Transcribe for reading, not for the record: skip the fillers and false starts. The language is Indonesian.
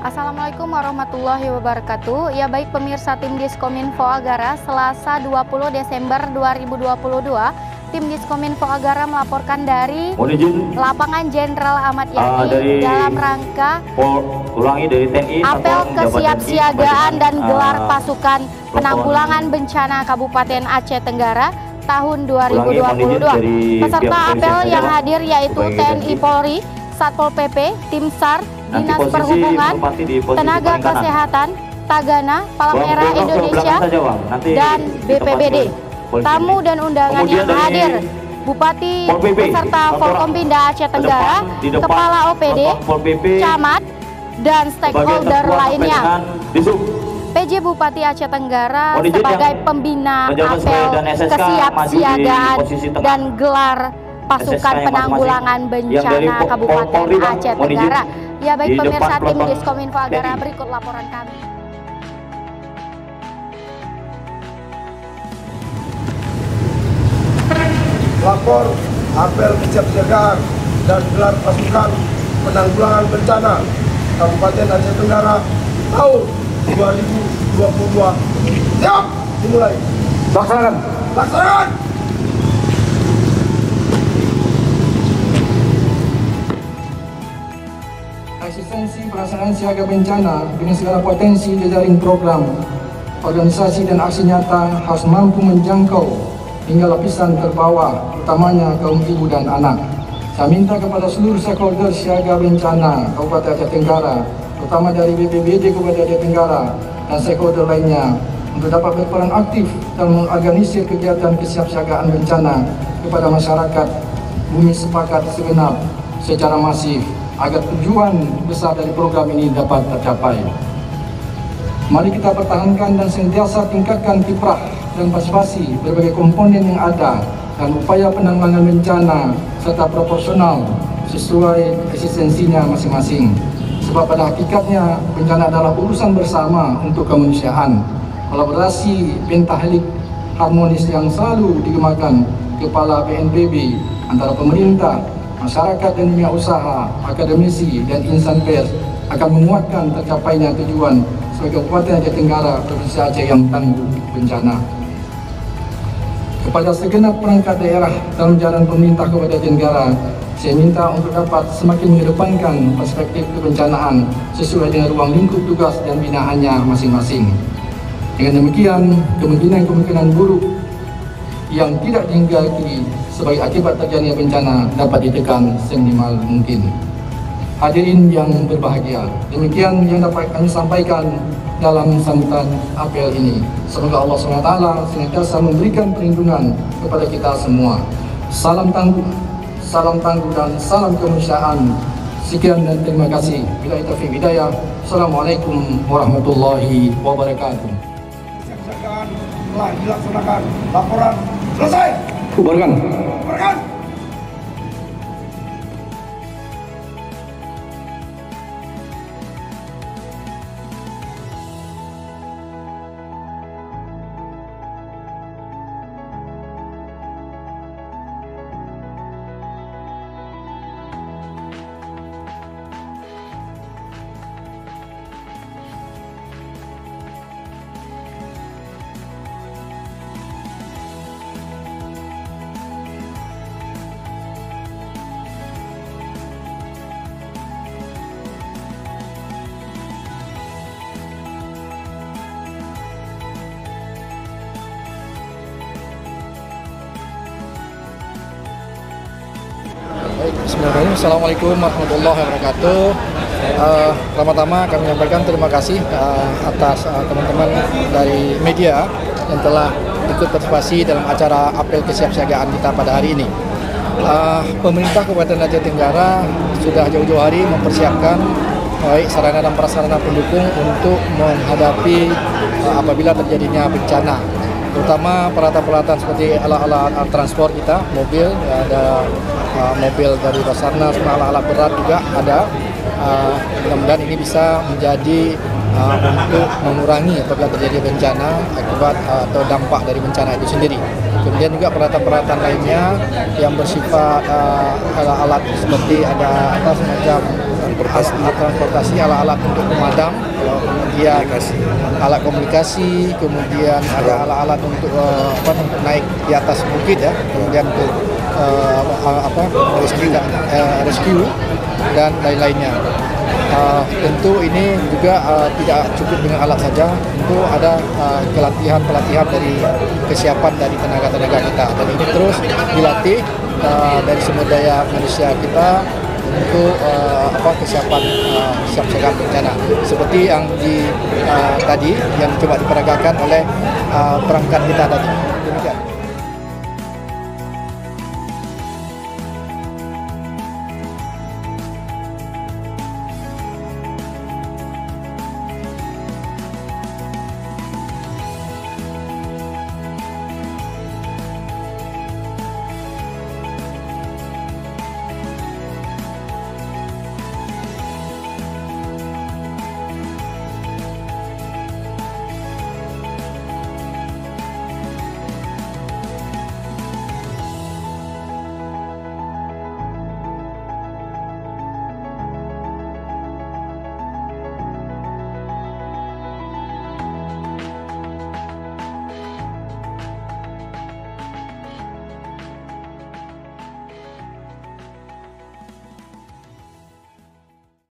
Assalamualaikum warahmatullahi wabarakatuh. Ya baik pemirsa tim Diskominfo Agara, Selasa 20 Desember 2022, tim Diskominfo Agara melaporkan dari lapangan Jenderal Ahmad Yani dalam rangka dari TNI, apel kesiapsiagaan dan gelar pasukan penanggulangan bencana Kabupaten Aceh Tenggara tahun 2022. Peserta apel yang hadir yaitu TNI Polri, Satpol PP, Tim SAR, Dinas Perhubungan, Tenaga Kesehatan, Tagana, Palang Merah Indonesia, dan BPBD. Tamu dan undangan yang hadir, Bupati beserta Forkompinda Aceh Tenggara, Kepala OPD, Camat, dan stakeholder lainnya. PJ Bupati Aceh Tenggara sebagai pembina apel kesiapsiagaan dan gelar pasukan penanggulangan bencana Kabupaten Aceh Tenggara. Ya baik pemirsa tim Diskominfo Agara, berikut laporan kami. Lapor apel kesiapsiagaan dan gelar pasukan penanggulangan bencana Kabupaten Aceh Tenggara tahun 2022. Siap, dimulai. Laksanakan. Laksanakan. Asistensi pelaksanaan siaga bencana dengan segala potensi jejaring program, organisasi dan aksi nyata harus mampu menjangkau hingga lapisan terbawah, utamanya kaum ibu dan anak. Saya minta kepada seluruh stakeholder siaga bencana Kabupaten Aceh Tenggara, terutama dari BPBD Kabupaten Aceh Tenggara dan stakeholder lainnya, untuk dapat berperan aktif dalam mengorganisir kegiatan kesiapsiagaan bencana kepada masyarakat Bumi Sepakat segenap secara masif, agar tujuan besar dari program ini dapat tercapai. Mari kita pertahankan dan senantiasa tingkatkan kiprah dan partisipasi berbagai komponen yang ada dan upaya penanggulangan bencana serta proporsional sesuai eksistensinya masing-masing. Sebab pada hakikatnya bencana adalah urusan bersama untuk kemanusiaan. Kolaborasi pentahelik harmonis yang selalu digemakan Kepala BNPB antara pemerintah, masyarakat dan dunia usaha, akademisi dan insan pers akan menguatkan tercapainya tujuan sebagai Kabupaten Aceh Tenggara Provinsi Aceh yang tangguh bencana. Kepada segenap perangkat daerah dalam jalan pemerintah Kabupaten Aceh Tenggara, saya minta untuk dapat semakin mengedepankan perspektif kebencanaan sesuai dengan ruang lingkup tugas dan binaannya masing-masing. Dengan demikian, kemungkinan buruk yang tidak dihinggapi sebagai akibat terjadinya bencana dapat ditekan seminimal mungkin. Hadirin yang berbahagia, demikian yang dapat kami sampaikan dalam sambutan apel ini. Semoga Allah SWT senantiasa memberikan perlindungan kepada kita semua. Salam tangguh dan salam kemanusiaan. Sekian dan terima kasih. Bila taufiq hidayah. Assalamualaikum warahmatullahi wabarakatuh. Kesiapsiagaan telah dilaksanakan. Laporan selesai. Bubarkan. Bubarkan. Bismillahirrahmanirrahim. Assalamualaikum warahmatullahi wabarakatuh. Pertama-tama kami menyampaikan terima kasih atas teman-teman dari media yang telah ikut partisipasi dalam acara apel kesiapsiagaan kita pada hari ini. Pemerintah Kabupaten Aceh Tenggara sudah jauh-jauh hari mempersiapkan baik sarana dan prasarana pendukung untuk menghadapi apabila terjadinya bencana, terutama peralatan-peralatan seperti alat-alat transport kita, mobil, ada mobil dari Basarnas, alat-alat berat juga ada. Mudah-mudahan ini bisa menjadi untuk mengurangi apabila terjadi bencana akibat atau dampak dari bencana itu sendiri. Kemudian juga peralatan-peralatan lainnya yang bersifat alat-alat seperti ada semacam transportasi, alat-alat untuk pemadam, kemudian alat komunikasi, kemudian ada alat-alat untuk untuk naik di atas bukit ya, kemudian untuk rescue dan lain-lainnya. Tentu ini juga tidak cukup dengan alat saja, tentu ada pelatihan dari kesiapan dari tenaga-tenaga kita, dan ini terus dilatih dari sumber daya manusia kita untuk kesiapan siap-siagaan bencana seperti yang tadi yang coba diperagakan oleh perangkat kita tadi.